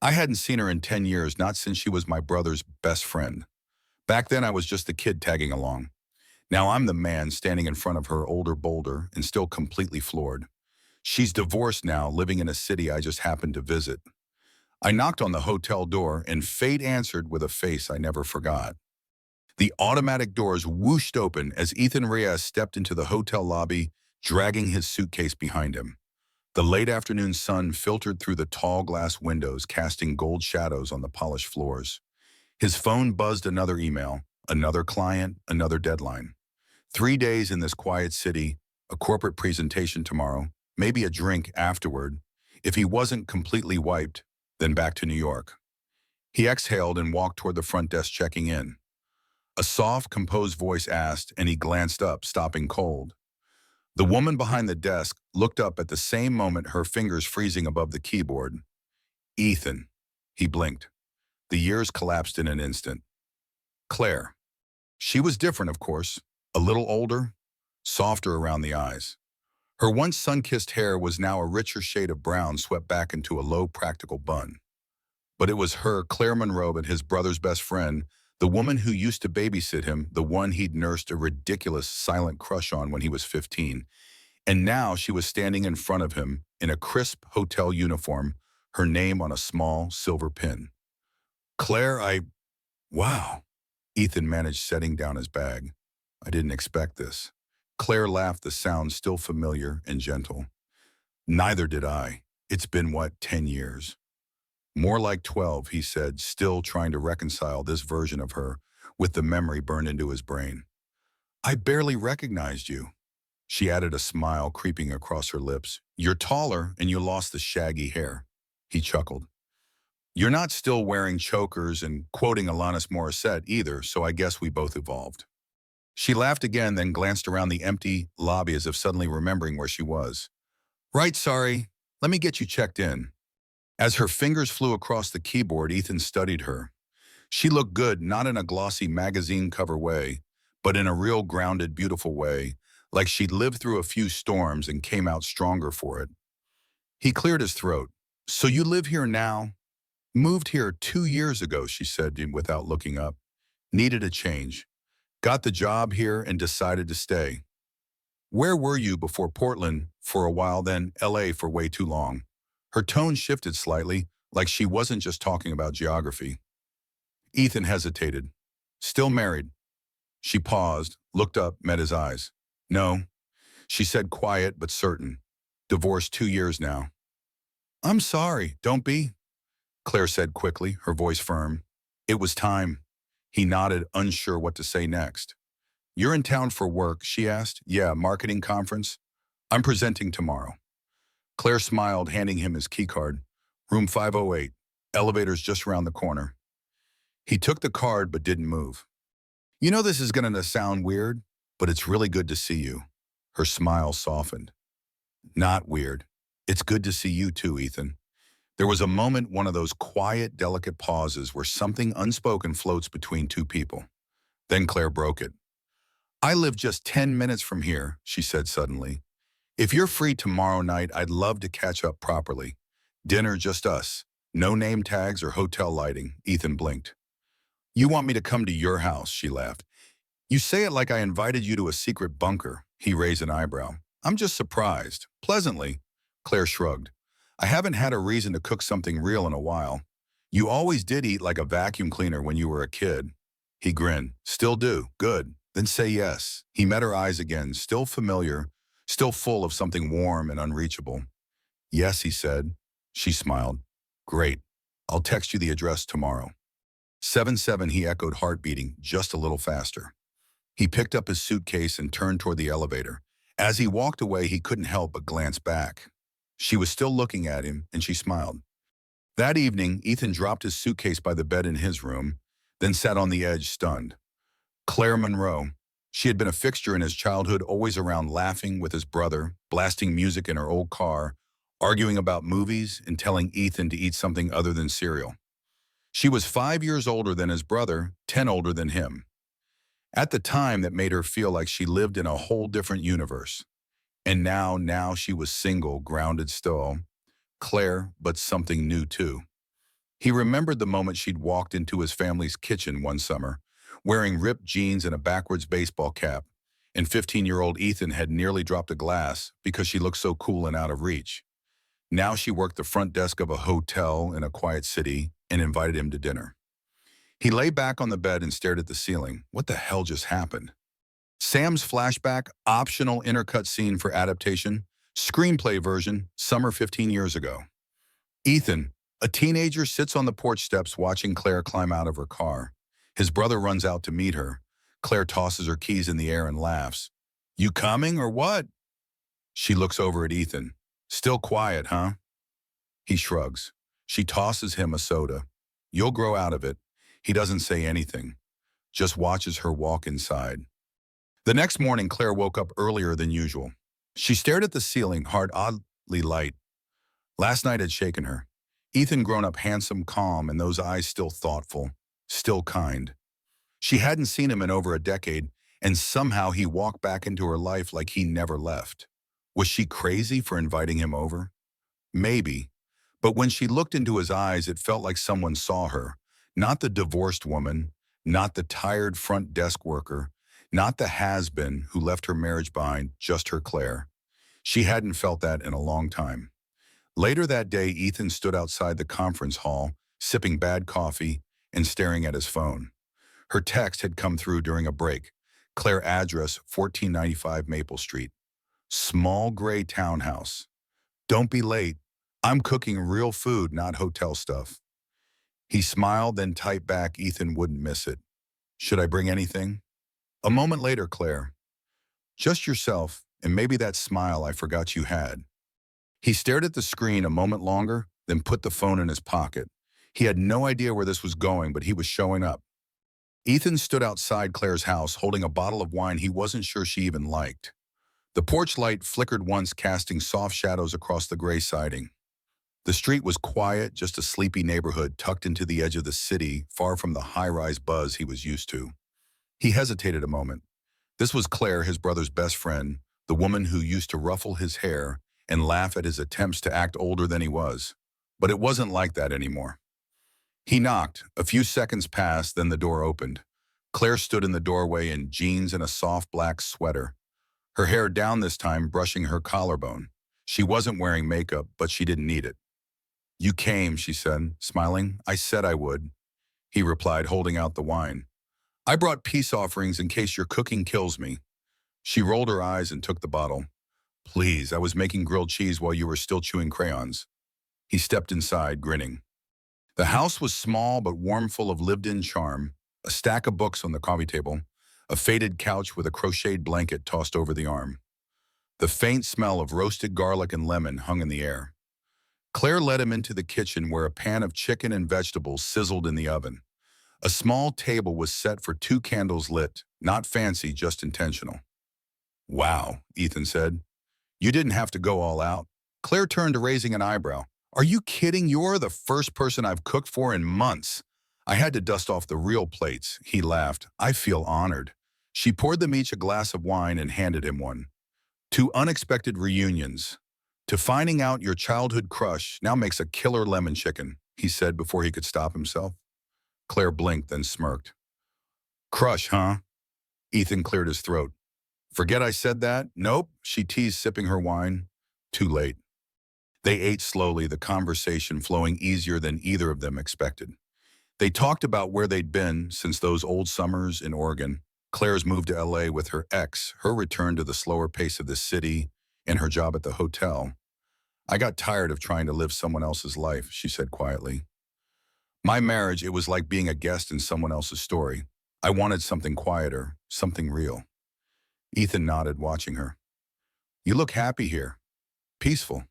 I hadn't seen her in 10 years, not since she was my brother's best friend. Back then, I was just a kid tagging along. Now I'm the man standing in front of her older boulder and still completely floored. She's divorced now, living in a city I just happened to visit. I knocked on the hotel door, and fate answered with a face I never forgot. The automatic doors whooshed open as Ethan Reyes stepped into the hotel lobby, dragging his suitcase behind him. The late afternoon sun filtered through the tall glass windows, casting gold shadows on the polished floors. His phone buzzed another email, another client, another deadline. 3 days in this quiet city, a corporate presentation tomorrow, maybe a drink afterward. If he wasn't completely wiped, then back to New York. He exhaled and walked toward the front desk, checking in. A soft, composed voice asked, and he glanced up, stopping cold. The woman behind the desk looked up at the same moment, her fingers freezing above the keyboard. Ethan. He blinked. The years collapsed in an instant. Claire. She was different, of course. A little older, softer around the eyes. Her once sun-kissed hair was now a richer shade of brown, swept back into a low, practical bun. But it was her, Claire Monroe, and his brother's best friend, the woman who used to babysit him, the one he'd nursed a ridiculous, silent crush on when he was 15. And now she was standing in front of him in a crisp hotel uniform, her name on a small silver pin. Claire, wow. Ethan managed, setting down his bag. I didn't expect this. Claire laughed, the sound still familiar and gentle. Neither did I. It's been, 10 years? More like 12, he said, still trying to reconcile this version of her with the memory burned into his brain. I barely recognized you. She added, a smile creeping across her lips. You're taller and you lost the shaggy hair. He chuckled. You're not still wearing chokers and quoting Alanis Morissette either, so I guess we both evolved. She laughed again, then glanced around the empty lobby as if suddenly remembering where she was. Right, sorry. Let me get you checked in. As her fingers flew across the keyboard, Ethan studied her. She looked good, not in a glossy magazine cover way, but in a real grounded, beautiful way, like she'd lived through a few storms and came out stronger for it. He cleared his throat. So you live here now? Moved here 2 years ago, she said without looking up. Needed a change. Got the job here and decided to stay. Where were you before? Portland for a while, then LA for way too long. Her tone shifted slightly, like she wasn't just talking about geography. Ethan hesitated. Still married. She paused, looked up, met his eyes. No, she said, quiet but certain. Divorced 2 years now. I'm sorry, don't be, Claire said quickly, her voice firm. It was time. He nodded, unsure what to say next. You're in town for work, she asked. Yeah, marketing conference. I'm presenting tomorrow. Claire smiled, handing him his keycard. Room 508. Elevator's just around the corner. He took the card but didn't move. You know this is going to sound weird, but it's really good to see you. Her smile softened. Not weird. It's good to see you too, Ethan. There was a moment, one of those quiet, delicate pauses where something unspoken floats between two people. Then Claire broke it. I live just 10 minutes from here, she said suddenly. If you're free tomorrow night, I'd love to catch up properly. Dinner, just us. No name tags or hotel lighting. Ethan blinked. You want me to come to your house, she laughed. You say it like I invited you to a secret bunker. He raised an eyebrow. I'm just surprised. Pleasantly. Claire shrugged. I haven't had a reason to cook something real in a while. You always did eat like a vacuum cleaner when you were a kid. He grinned. Still do. Good. Then say yes. He met her eyes again, still familiar, still full of something warm and unreachable. Yes, he said. She smiled. Great. I'll text you the address tomorrow. 7-7, he echoed, heart beating just a little faster. He picked up his suitcase and turned toward the elevator. As he walked away, he couldn't help but glance back. She was still looking at him, and she smiled. That evening, Ethan dropped his suitcase by the bed in his room, then sat on the edge, stunned. Claire Monroe. She had been a fixture in his childhood, always around, laughing with his brother, blasting music in her old car, arguing about movies, and telling Ethan to eat something other than cereal. She was 5 years older than his brother, 10 older than him. At the time, that made her feel like she lived in a whole different universe. And now she was single, grounded still. Claire, but something new too. He remembered the moment she'd walked into his family's kitchen one summer, wearing ripped jeans and a backwards baseball cap, and 15-year-old Ethan had nearly dropped a glass because she looked so cool and out of reach. Now she worked the front desk of a hotel in a quiet city and invited him to dinner. He lay back on the bed and stared at the ceiling. What the hell just happened? Sam's flashback, optional intercut scene for adaptation, screenplay version, summer 15 years ago. Ethan, a teenager, sits on the porch steps watching Claire climb out of her car. His brother runs out to meet her. Claire tosses her keys in the air and laughs. You coming or what? She looks over at Ethan. Still quiet, huh? He shrugs. She tosses him a soda. You'll grow out of it. He doesn't say anything, just watches her walk inside. The next morning, Claire woke up earlier than usual. She stared at the ceiling, heart oddly light. Last night had shaken her. Ethan grown up handsome, calm, and those eyes still thoughtful, still kind. She hadn't seen him in over a decade, and somehow he walked back into her life like he never left. Was she crazy for inviting him over? Maybe. But when she looked into his eyes, it felt like someone saw her. Not the divorced woman, not the tired front desk worker, not the has-been who left her marriage behind, just her Claire. She hadn't felt that in a long time. Later that day, Ethan stood outside the conference hall, sipping bad coffee and staring at his phone. Her text had come through during a break. Claire address, 1495 Maple Street. Small gray townhouse. Don't be late. I'm cooking real food, not hotel stuff. He smiled, then typed back, Ethan wouldn't miss it. Should I bring anything? A moment later, Claire. Just yourself, and maybe that smile I forgot you had. He stared at the screen a moment longer, then put the phone in his pocket. He had no idea where this was going, but he was showing up. Ethan stood outside Claire's house, holding a bottle of wine he wasn't sure she even liked. The porch light flickered once, casting soft shadows across the gray siding. The street was quiet, just a sleepy neighborhood tucked into the edge of the city, far from the high-rise buzz he was used to. He hesitated a moment. This was Claire, his brother's best friend, the woman who used to ruffle his hair and laugh at his attempts to act older than he was. But it wasn't like that anymore. He knocked. A few seconds passed, then the door opened. Claire stood in the doorway in jeans and a soft black sweater. Her hair down this time, brushing her collarbone. She wasn't wearing makeup, but she didn't need it. You came, she said, smiling. I said I would. He replied, holding out the wine. I brought peace offerings in case your cooking kills me. She rolled her eyes and took the bottle. Please, I was making grilled cheese while you were still chewing crayons. He stepped inside, grinning. The house was small but warm, full of lived-in charm, a stack of books on the coffee table, a faded couch with a crocheted blanket tossed over the arm. The faint smell of roasted garlic and lemon hung in the air. Claire led him into the kitchen where a pan of chicken and vegetables sizzled in the oven. A small table was set for 2 candles lit, not fancy, just intentional. Wow, Ethan said. You didn't have to go all out. Claire turned to raising an eyebrow. Are you kidding? You're the first person I've cooked for in months. I had to dust off the real plates, he laughed. I feel honored. She poured them each a glass of wine and handed him one. 2 unexpected reunions. To finding out your childhood crush now makes a killer lemon chicken, he said before he could stop himself. Claire blinked, then smirked. Crush, huh? Ethan cleared his throat. Forget I said that? Nope, she teased, sipping her wine. Too late. They ate slowly, the conversation flowing easier than either of them expected. They talked about where they'd been since those old summers in Oregon, Claire's move to LA with her ex, her return to the slower pace of the city, and her job at the hotel. I got tired of trying to live someone else's life, she said quietly. My marriage, it was like being a guest in someone else's story. I wanted something quieter, something real. Ethan nodded, watching her. You look happy here. Peaceful.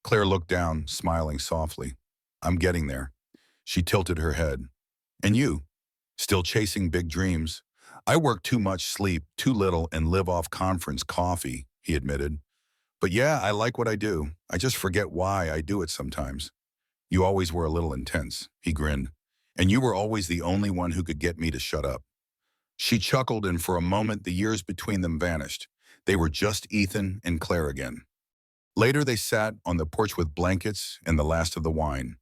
Claire looked down, smiling softly. I'm getting there. She tilted her head. And you? Still chasing big dreams? I work too much, sleep too little, and live off conference coffee, he admitted. But yeah, I like what I do. I just forget why I do it sometimes. You always were a little intense, he grinned. And you were always the only one who could get me to shut up. She chuckled, and for a moment the years between them vanished. They were just Ethan and Claire again. Later they sat on the porch with blankets and the last of the wine.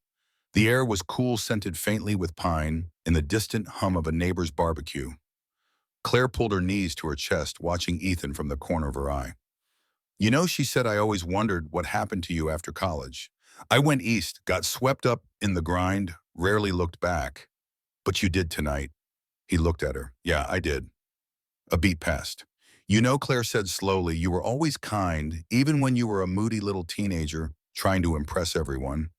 The air was cool, scented faintly with pine and the distant hum of a neighbor's barbecue. Claire pulled her knees to her chest, watching Ethan from the corner of her eye. You know, she said, I always wondered what happened to you after college. I went east, got swept up in the grind, rarely looked back. But you did tonight. He looked at her. Yeah, I did. A beat passed. You know, Claire said slowly, you were always kind, even when you were a moody little teenager trying to impress everyone.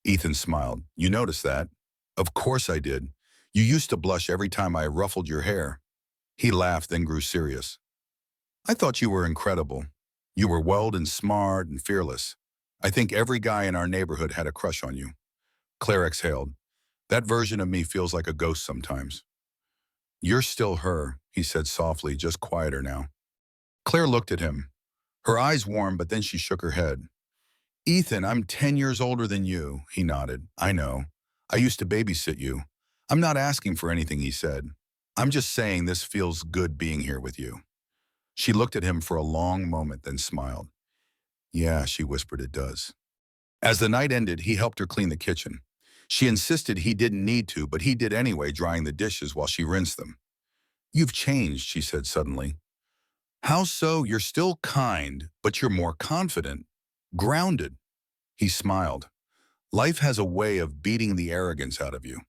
Ethan smiled. You noticed that? Of course I did. You used to blush every time I ruffled your hair. He laughed, then grew serious. I thought you were incredible. You were wild and smart and fearless. I think every guy in our neighborhood had a crush on you. Claire exhaled. That version of me feels like a ghost sometimes. You're still her, he said softly, just quieter now. Claire looked at him. Her eyes warmed, but then she shook her head. Ethan, I'm 10 years older than you, he nodded. I know. I used to babysit you. I'm not asking for anything, he said. I'm just saying this feels good being here with you. She looked at him for a long moment, then smiled. Yeah, she whispered, it does. As the night ended, he helped her clean the kitchen. She insisted he didn't need to, but he did anyway, drying the dishes while she rinsed them. You've changed, she said suddenly. How so? You're still kind, but you're more confident, grounded. He smiled. Life has a way of beating the arrogance out of you.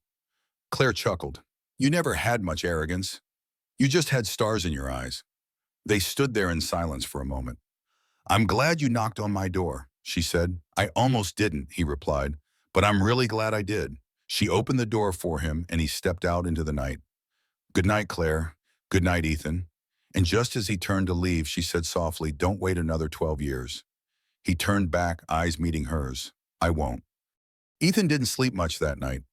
Claire chuckled. You never had much arrogance. You just had stars in your eyes. They stood there in silence for a moment. I'm glad you knocked on my door, she said. I almost didn't, he replied, but I'm really glad I did. She opened the door for him and he stepped out into the night. Good night, Claire. Good night, Ethan. And just as he turned to leave, she said softly, don't wait another 12 years. He turned back, eyes meeting hers. I won't. Ethan didn't sleep much that night.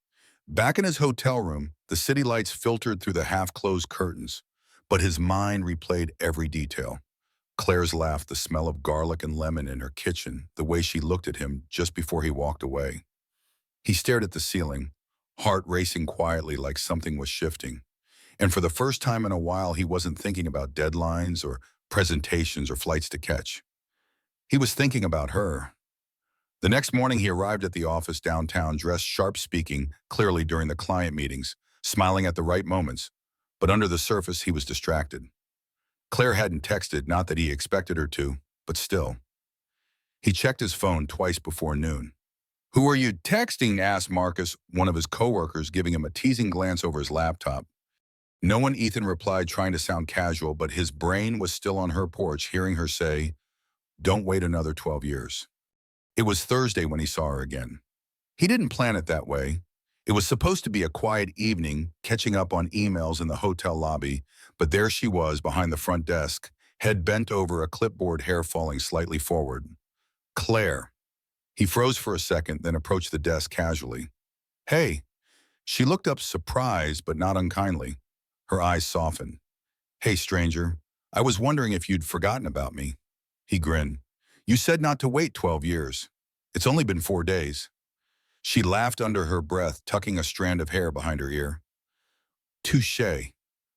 Back in his hotel room, the city lights filtered through the half-closed curtains, but his mind replayed every detail. Claire's laugh, the smell of garlic and lemon in her kitchen, the way she looked at him just before he walked away. He stared at the ceiling, heart racing quietly like something was shifting. And for the first time in a while, he wasn't thinking about deadlines or presentations or flights to catch. He was thinking about her. The next morning, he arrived at the office downtown, dressed sharp, speaking clearly during the client meetings, smiling at the right moments. But under the surface, he was distracted. Claire hadn't texted, not that he expected her to, but still. He checked his phone twice before noon. Who are you texting? Asked Marcus, one of his coworkers, giving him a teasing glance over his laptop. No one, Ethan replied, trying to sound casual, but his brain was still on her porch, hearing her say, don't wait another 12 years. It was Thursday when he saw her again. He didn't plan it that way. It was supposed to be a quiet evening, catching up on emails in the hotel lobby, but there she was behind the front desk, head bent over a clipboard, hair falling slightly forward. Claire. He froze for a second, then approached the desk casually. Hey. She looked up surprised, but not unkindly. Her eyes softened. Hey, stranger. I was wondering if you'd forgotten about me. He grinned. You said not to wait 12 years. It's only been 4 days. She laughed under her breath, tucking a strand of hair behind her ear. Touché.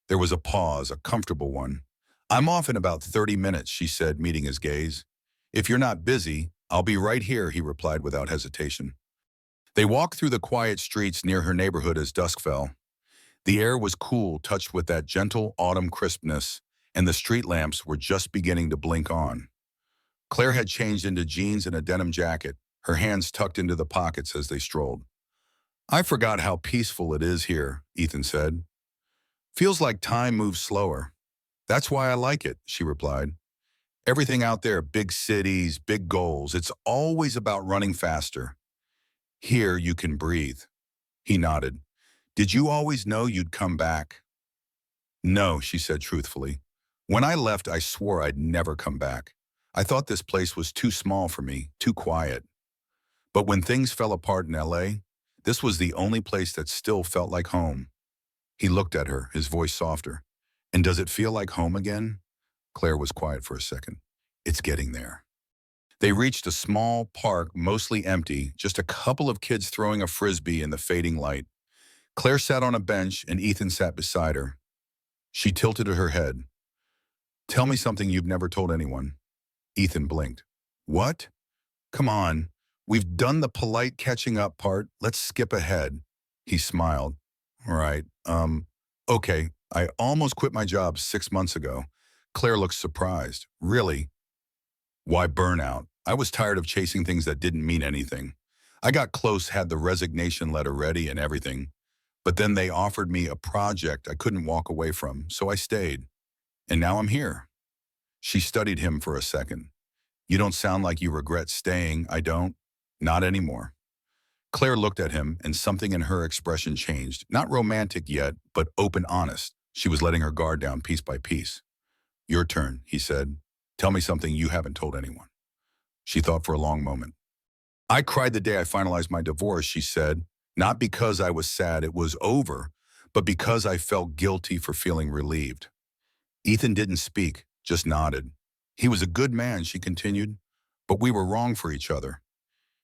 There was a pause, a comfortable one. I'm off in about 30 minutes, she said, meeting his gaze. If you're not busy, I'll be right here, he replied without hesitation. They walked through the quiet streets near her neighborhood as dusk fell. The air was cool, touched with that gentle autumn crispness, and the street lamps were just beginning to blink on. Claire had changed into jeans and a denim jacket, her hands tucked into the pockets as they strolled. I forgot how peaceful it is here, Ethan said. Feels like time moves slower. That's why I like it, she replied. Everything out there, big cities, big goals, it's always about running faster. Here you can breathe. He nodded. Did you always know you'd come back? No, she said truthfully. When I left, I swore I'd never come back. I thought this place was too small for me, too quiet. But when things fell apart in LA, this was the only place that still felt like home. He looked at her, his voice softer. And does it feel like home again? Claire was quiet for a second. It's getting there. They reached a small park, mostly empty, just a couple of kids throwing a frisbee in the fading light. Claire sat on a bench and Ethan sat beside her. She tilted her head. Tell me something you've never told anyone. Ethan blinked. What? Come on. We've done the polite catching up part. Let's skip ahead. He smiled. All right. Okay. I almost quit my job 6 months ago. Claire looked surprised. Really? Why burnout? I was tired of chasing things that didn't mean anything. I got close, had the resignation letter ready and everything. But then they offered me a project I couldn't walk away from, so I stayed. And now I'm here. She studied him for a second. You don't sound like you regret staying. I don't. Not anymore. Claire looked at him, and something in her expression changed. Not romantic yet, but open, honest. She was letting her guard down piece by piece. Your turn, he said. Tell me something you haven't told anyone. She thought for a long moment. I cried the day I finalized my divorce, she said. Not because I was sad it was over, but because I felt guilty for feeling relieved. Ethan didn't speak, just nodded. He was a good man, she continued, but we were wrong for each other.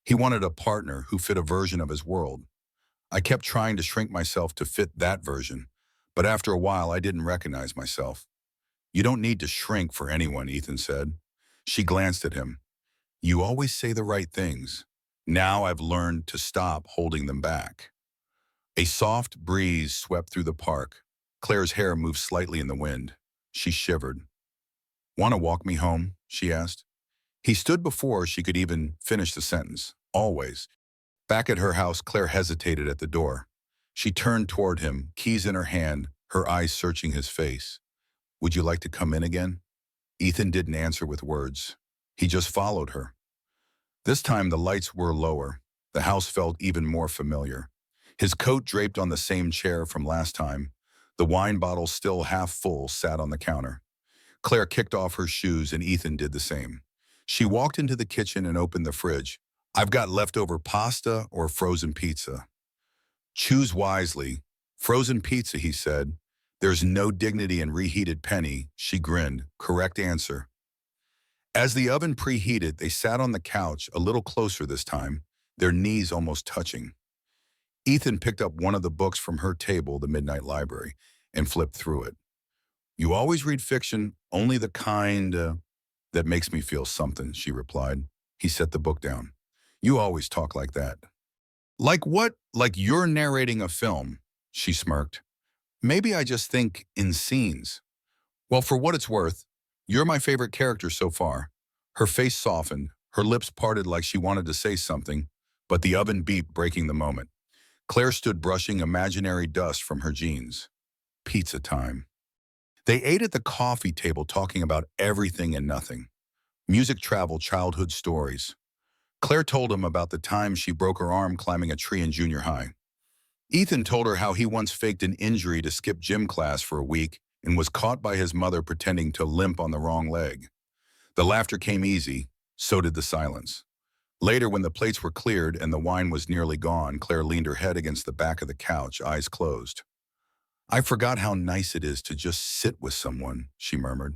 He wanted a partner who fit a version of his world. I kept trying to shrink myself to fit that version, but after a while I didn't recognize myself. You don't need to shrink for anyone, Ethan said. She glanced at him. You always say the right things. Now I've learned to stop holding them back. A soft breeze swept through the park. Claire's hair moved slightly in the wind. She shivered. Want to walk me home? She asked. He stood before she could even finish the sentence. Always. Back at her house, Claire hesitated at the door. She turned toward him, keys in her hand, her eyes searching his face. Would you like to come in again? Ethan didn't answer with words. He just followed her. This time the lights were lower. The house felt even more familiar. His coat draped on the same chair from last time. The wine bottle, still half full, sat on the counter. Claire kicked off her shoes and Ethan did the same. She walked into the kitchen and opened the fridge. I've got leftover pasta or frozen pizza. Choose wisely. Frozen pizza, he said. There's no dignity in reheated penny, she grinned. Correct answer. As the oven preheated, they sat on the couch, a little closer this time, their knees almost touching. Ethan picked up one of the books from her table, the Midnight Library, and flipped through it. You always read fiction, only the kind that makes me feel something, she replied. He set the book down. You always talk like that. Like what? Like you're narrating a film, she smirked. Maybe I just think in scenes. Well, for what it's worth, you're my favorite character so far. Her face softened, her lips parted like she wanted to say something, but the oven beeped, breaking the moment. Claire stood brushing imaginary dust from her jeans. Pizza time. They ate at the coffee table talking about everything and nothing. Music, travel, childhood stories. Claire told him about the time she broke her arm climbing a tree in junior high. Ethan told her how he once faked an injury to skip gym class for a week and was caught by his mother pretending to limp on the wrong leg. The laughter came easy, so did the silence. Later, when the plates were cleared and the wine was nearly gone, Claire leaned her head against the back of the couch, eyes closed. I forgot how nice it is to just sit with someone, she murmured.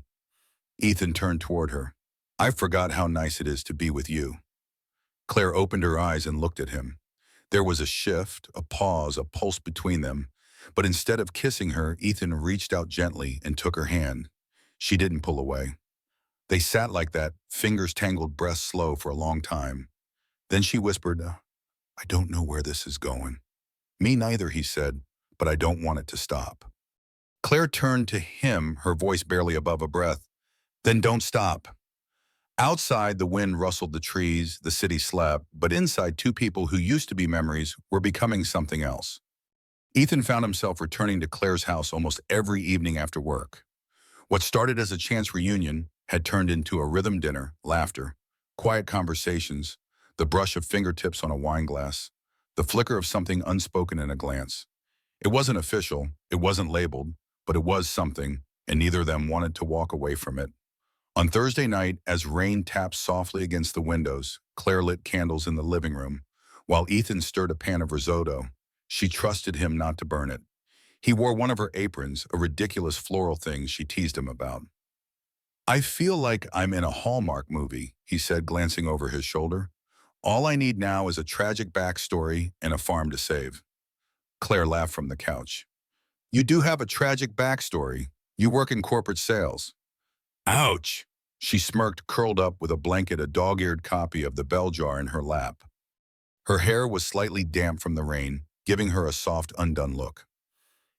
Ethan turned toward her. I forgot how nice it is to be with you. Claire opened her eyes and looked at him. There was a shift, a pause, a pulse between them. But instead of kissing her, Ethan reached out gently and took her hand. She didn't pull away. They sat like that, fingers tangled, breath slow for a long time. Then she whispered, I don't know where this is going. Me neither, he said, but I don't want it to stop. Claire turned to him, her voice barely above a breath. Then don't stop. Outside, the wind rustled the trees, the city slept, but inside, two people who used to be memories were becoming something else. Ethan found himself returning to Claire's house almost every evening after work. What started as a chance reunion had turned into a rhythm dinner, laughter, quiet conversations, the brush of fingertips on a wine glass, the flicker of something unspoken in a glance. It wasn't official, it wasn't labeled, but it was something, and neither of them wanted to walk away from it. On Thursday night, as rain tapped softly against the windows, Claire lit candles in the living room, while Ethan stirred a pan of risotto. She trusted him not to burn it. He wore one of her aprons, a ridiculous floral thing she teased him about. I feel like I'm in a Hallmark movie, he said, glancing over his shoulder. All I need now is a tragic backstory and a farm to save. Claire laughed from the couch. You do have a tragic backstory. You work in corporate sales. Ouch! She smirked, curled up with a blanket, a dog-eared copy of The Bell Jar in her lap. Her hair was slightly damp from the rain, giving her a soft, undone look.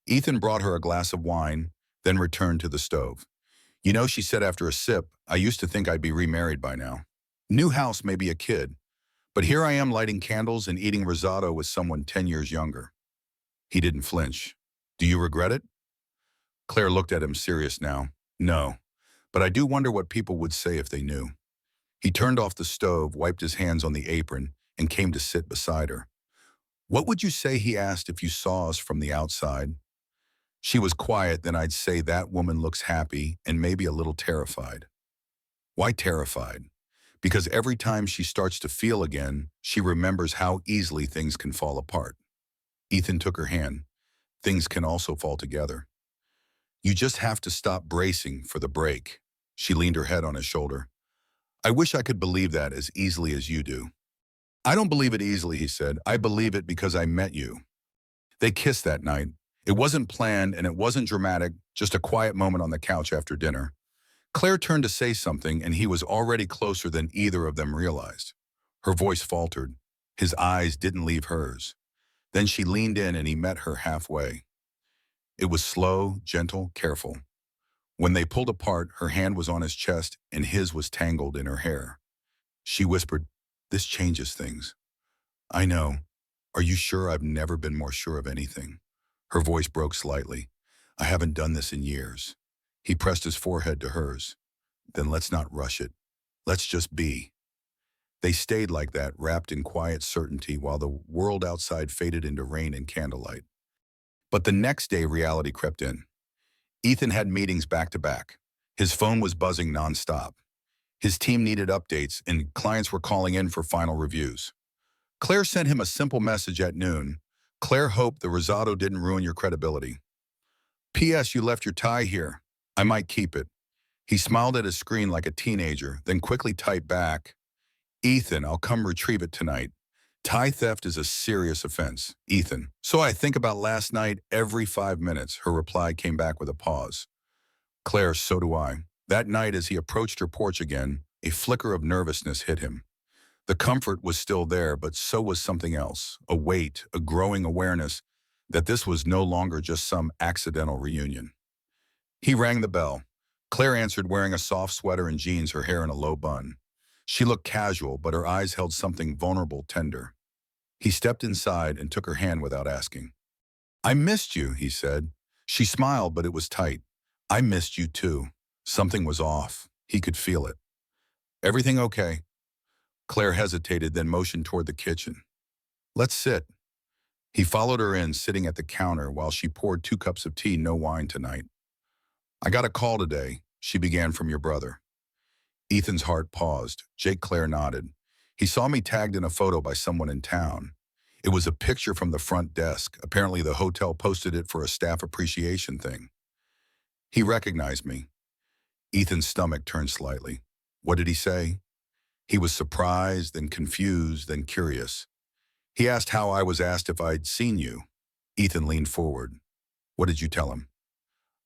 Ethan brought her a glass of wine, then returned to the stove. You know, she said after a sip, I used to think I'd be remarried by now. New house, maybe a kid. But here I am lighting candles and eating risotto with someone 10 years younger. He didn't flinch. Do you regret it? Claire looked at him serious now. No, but I do wonder what people would say if they knew. He turned off the stove, wiped his hands on the apron, and came to sit beside her. What would you say, he asked, if you saw us from the outside? She was quiet, then I'd say that woman looks happy and maybe a little terrified. Why terrified? Because every time she starts to feel again, she remembers how easily things can fall apart. Ethan took her hand. Things can also fall together. You just have to stop bracing for the break. She leaned her head on his shoulder. I wish I could believe that as easily as you do. I don't believe it easily, he said. I believe it because I met you. They kissed that night. It wasn't planned and it wasn't dramatic, just a quiet moment on the couch after dinner. Claire turned to say something and he was already closer than either of them realized. Her voice faltered. His eyes didn't leave hers. Then she leaned in and he met her halfway. It was slow, gentle, careful. When they pulled apart, her hand was on his chest and his was tangled in her hair. She whispered, this changes things. I know. Are you sure? I've never been more sure of anything. Her voice broke slightly. I haven't done this in years. He pressed his forehead to hers. Then let's not rush it. Let's just be. They stayed like that, wrapped in quiet certainty while the world outside faded into rain and candlelight. But the next day, reality crept in. Ethan had meetings back to back. His phone was buzzing nonstop. His team needed updates, and clients were calling in for final reviews. Claire sent him a simple message at noon. Claire hoped the risotto didn't ruin your credibility. P.S. You left your tie here. I might keep it. He smiled at his screen like a teenager, then quickly typed back, Ethan, I'll come retrieve it tonight. Tie theft is a serious offense. Ethan. So I think about last night every 5 minutes. Her reply came back with a pause. Claire, so do I. That night as he approached her porch again, a flicker of nervousness hit him. The comfort was still there, but so was something else, a weight, a growing awareness that this was no longer just some accidental reunion. He rang the bell. Claire answered wearing a soft sweater and jeans, her hair in a low bun. She looked casual, but her eyes held something vulnerable, tender. He stepped inside and took her hand without asking. I missed you, he said. She smiled, but it was tight. I missed you too. Something was off. He could feel it. Everything okay? Claire hesitated, then motioned toward the kitchen. Let's sit. He followed her in, sitting at the counter while she poured 2 cups of tea, no wine tonight. I got a call today, she began, from your brother. Ethan's heart paused. Jake Claire nodded. He saw me tagged in a photo by someone in town. It was a picture from the front desk. Apparently the hotel posted it for a staff appreciation thing. He recognized me. Ethan's stomach turned slightly. What did he say? He was surprised, then confused, then curious. He asked how I was, asked if I'd seen you. Ethan leaned forward. What did you tell him?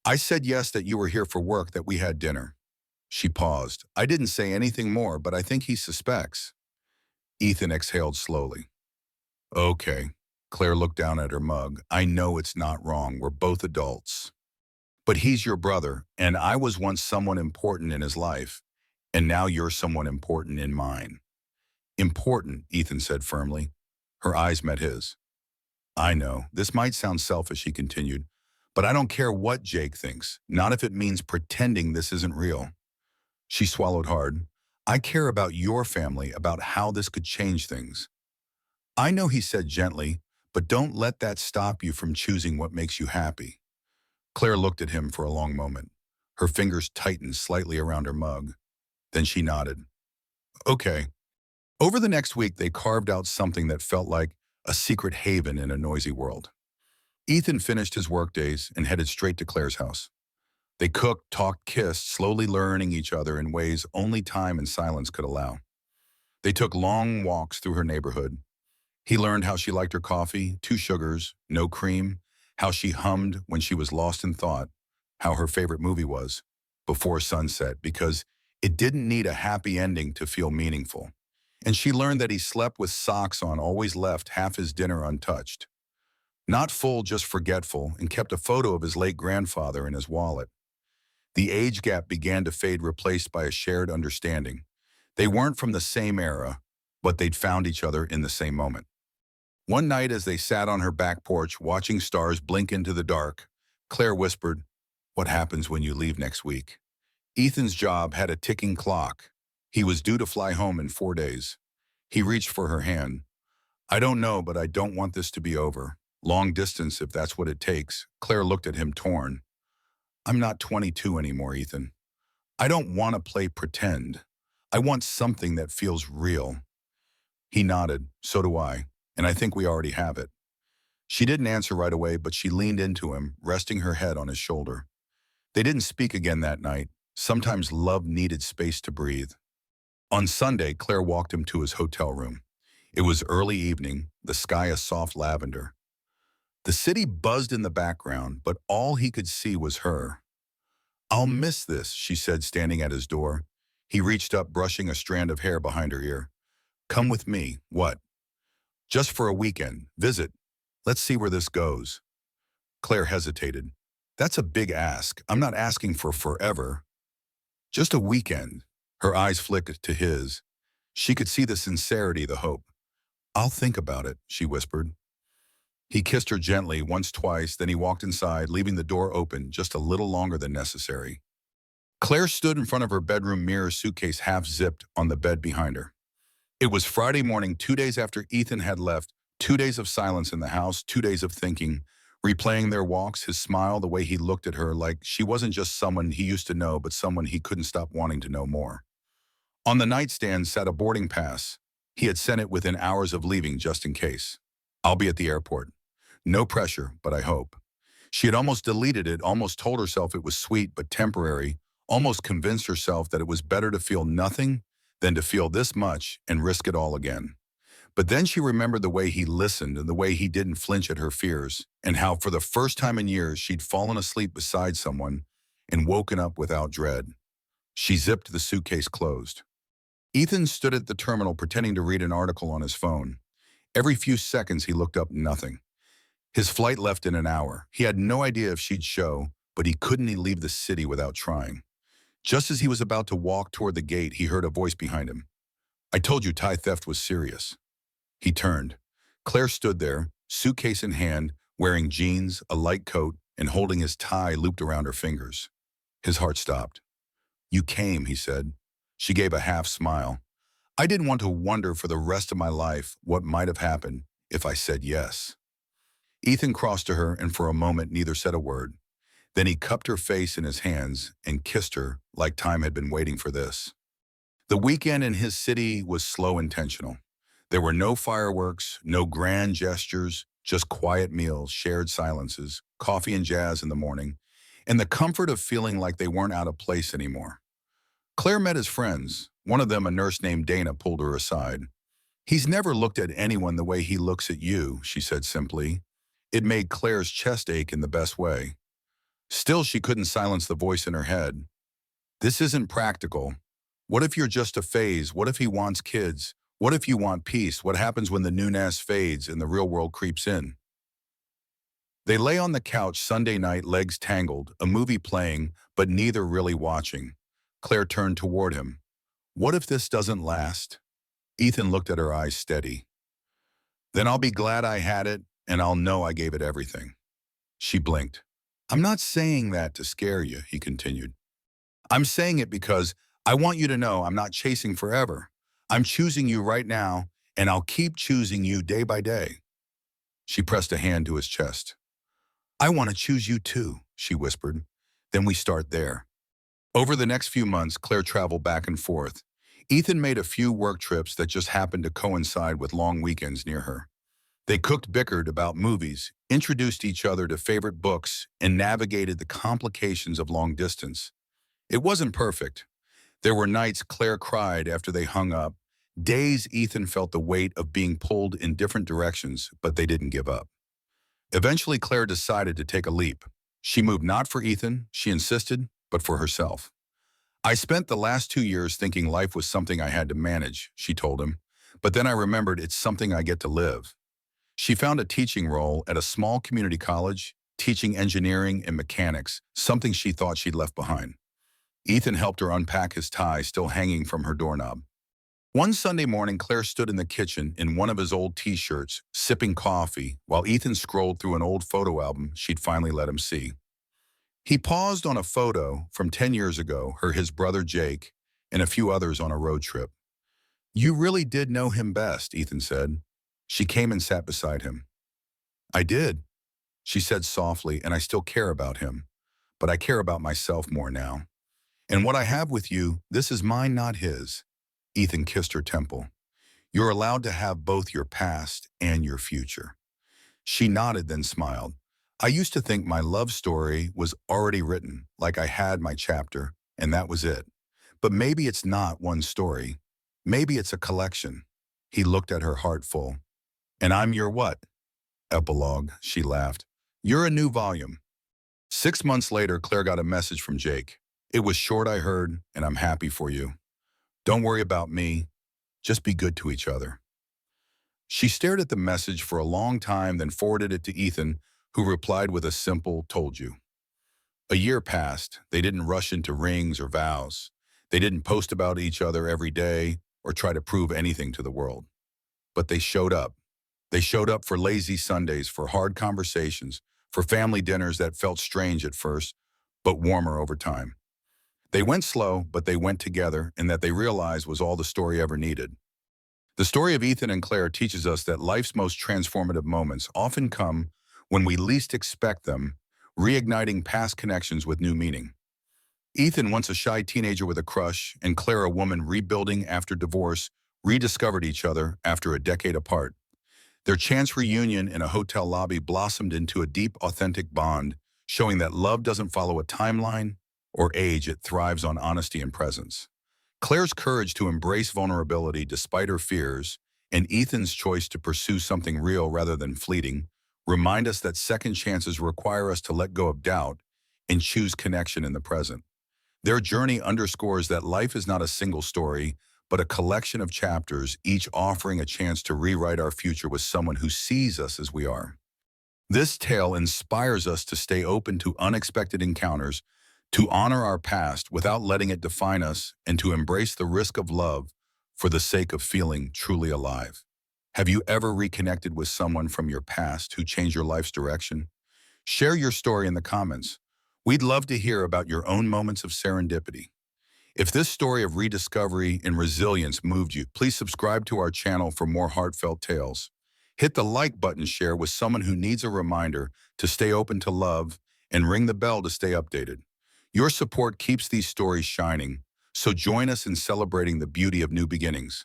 I said yes, that you were here for work, that we had dinner. She paused. I didn't say anything more, but I think he suspects. Ethan exhaled slowly. Okay. Claire looked down at her mug. I know it's not wrong. We're both adults. But he's your brother, and I was once someone important in his life, and now you're someone important in mine. Important, Ethan said firmly. Her eyes met his. I know, this might sound selfish, he continued, but I don't care what Jake thinks, not if it means pretending this isn't real. She swallowed hard. I care about your family, about how this could change things. I know, he said gently, but don't let that stop you from choosing what makes you happy. Claire looked at him for a long moment. Her fingers tightened slightly around her mug. Then she nodded. Okay. Over the next week, they carved out something that felt like a secret haven in a noisy world. Ethan finished his workdays and headed straight to Claire's house. They cooked, talked, kissed, slowly learning each other in ways only time and silence could allow. They took long walks through her neighborhood. He learned how she liked her coffee, 2 sugars, no cream, how she hummed when she was lost in thought, how her favorite movie was, Before Sunset, because it didn't need a happy ending to feel meaningful. And she learned that he slept with socks on, always left half his dinner untouched. Not full, just forgetful, and kept a photo of his late grandfather in his wallet. The age gap began to fade, replaced by a shared understanding. They weren't from the same era, but they'd found each other in the same moment. One night as they sat on her back porch watching stars blink into the dark, Claire whispered, "What happens when you leave next week?" Ethan's job had a ticking clock. He was due to fly home in 4 days. He reached for her hand. "I don't know, but I don't want this to be over. Long distance, if that's what it takes." Claire looked at him, torn. "I'm not 22 anymore, Ethan. I don't want to play pretend. I want something that feels real." He nodded. "So do I. And I think we already have it." She didn't answer right away, but she leaned into him, resting her head on his shoulder. They didn't speak again that night. Sometimes love needed space to breathe. On Sunday, Claire walked him to his hotel room. It was early evening, the sky a soft lavender. The city buzzed in the background, but all he could see was her. "I'll miss this," she said, standing at his door. He reached up, brushing a strand of hair behind her ear. "Come with me." "What?" "Just for a weekend. Visit. Let's see where this goes." Claire hesitated. "That's a big ask. I'm not asking for forever. Just a weekend." Her eyes flicked to his. She could see the sincerity, the hope. "I'll think about it," she whispered. He kissed her gently, once, twice, then he walked inside, leaving the door open just a little longer than necessary. Claire stood in front of her bedroom mirror, suitcase half zipped on the bed behind her. It was Friday morning, 2 days after Ethan had left, 2 days of silence in the house, 2 days of thinking, replaying their walks, his smile, the way he looked at her, like she wasn't just someone he used to know, but someone he couldn't stop wanting to know more. On the nightstand sat a boarding pass. He had sent it within hours of leaving, just in case. "I'll be at the airport. No pressure, but I hope." She had almost deleted it, almost told herself it was sweet but temporary, almost convinced herself that it was better to feel nothing than to feel this much and risk it all again. But then she remembered the way he listened and the way he didn't flinch at her fears, and how for the first time in years she'd fallen asleep beside someone and woken up without dread. She zipped the suitcase closed. Ethan stood at the terminal pretending to read an article on his phone. Every few seconds he looked up, nothing. His flight left in an hour. He had no idea if she'd show, but he couldn't leave the city without trying. Just as he was about to walk toward the gate, he heard a voice behind him. "I told you tie theft was serious." He turned. Claire stood there, suitcase in hand, wearing jeans, a light coat, and holding his tie looped around her fingers. His heart stopped. "You came," he said. She gave a half smile. "I didn't want to wonder for the rest of my life what might have happened if I said yes." Ethan crossed to her, and for a moment neither said a word. Then he cupped her face in his hands and kissed her like time had been waiting for this. The weekend in his city was slow, intentional. There were no fireworks, no grand gestures, just quiet meals, shared silences, coffee and jazz in the morning, and the comfort of feeling like they weren't out of place anymore. Claire met his friends. One of them, a nurse named Dana, pulled her aside. "He's never looked at anyone the way he looks at you," she said simply. It made Claire's chest ache in the best way. Still, she couldn't silence the voice in her head. "This isn't practical. What if you're just a phase? What if he wants kids? What if you want peace? What happens when the newness fades and the real world creeps in?" They lay on the couch Sunday night, legs tangled, a movie playing, but neither really watching. Claire turned toward him. "What if this doesn't last?" Ethan looked at her, eyes steady. "Then I'll be glad I had it, and I'll know I gave it everything." She blinked. "I'm not saying that to scare you," he continued. "I'm saying it because I want you to know I'm not chasing forever. I'm choosing you right now, and I'll keep choosing you day by day." She pressed a hand to his chest. "I want to choose you too," she whispered. "Then we start there." Over the next few months, Claire traveled back and forth. Ethan made a few work trips that just happened to coincide with long weekends near her. They cooked, bickered about movies, introduced each other to favorite books, and navigated the complications of long distance. It wasn't perfect. There were nights Claire cried after they hung up, days Ethan felt the weight of being pulled in different directions, but they didn't give up. Eventually, Claire decided to take a leap. She moved not for Ethan, she insisted, but for herself. "I spent the last 2 years thinking life was something I had to manage," she told him. But then I remembered it's something I get to live. She found a teaching role at a small community college, teaching engineering and mechanics, something she thought she'd left behind. Ethan helped her unpack his tie still hanging from her doorknob. One Sunday morning, Claire stood in the kitchen in one of his old t-shirts, sipping coffee, while Ethan scrolled through an old photo album she'd finally let him see. He paused on a photo from 10 years ago, his brother Jake, and a few others on a road trip. "You really did know him best," Ethan said. She came and sat beside him. "I did," she said softly, "and I still care about him. But I care about myself more now. And what I have with you, this is mine, not his." Ethan kissed her temple. "You're allowed to have both your past and your future." She nodded, then smiled. "I used to think my love story was already written, like I had my chapter, and that was it. But maybe it's not one story. Maybe it's a collection." He looked at her heart full. "And I'm your what?" "Epilogue," she laughed. "You're a new volume." 6 months later, Claire got a message from Jake. "It was short, I heard, and I'm happy for you. Don't worry about me. Just be good to each other." She stared at the message for a long time, then forwarded it to Ethan, who replied with a simple "told you." A year passed. They didn't rush into rings or vows. They didn't post about each other every day or try to prove anything to the world. But they showed up. They showed up for lazy Sundays, for hard conversations, for family dinners that felt strange at first, but warmer over time. They went slow, but they went together, and that they realized was all the story ever needed. The story of Ethan and Claire teaches us that life's most transformative moments often come when we least expect them, reigniting past connections with new meaning. Ethan, once a shy teenager with a crush, and Claire, a woman rebuilding after divorce, rediscovered each other after a decade apart. Their chance reunion in a hotel lobby blossomed into a deep, authentic bond, showing that love doesn't follow a timeline or age, it thrives on honesty and presence. Claire's courage to embrace vulnerability despite her fears, and Ethan's choice to pursue something real rather than fleeting, remind us that second chances require us to let go of doubt and choose connection in the present. Their journey underscores that life is not a single story, but a collection of chapters, each offering a chance to rewrite our future with someone who sees us as we are. This tale inspires us to stay open to unexpected encounters, to honor our past without letting it define us, and to embrace the risk of love for the sake of feeling truly alive. Have you ever reconnected with someone from your past who changed your life's direction? Share your story in the comments. We'd love to hear about your own moments of serendipity. If this story of rediscovery and resilience moved you, please subscribe to our channel for more heartfelt tales. Hit the like button, share with someone who needs a reminder to stay open to love, and ring the bell to stay updated. Your support keeps these stories shining, so join us in celebrating the beauty of new beginnings.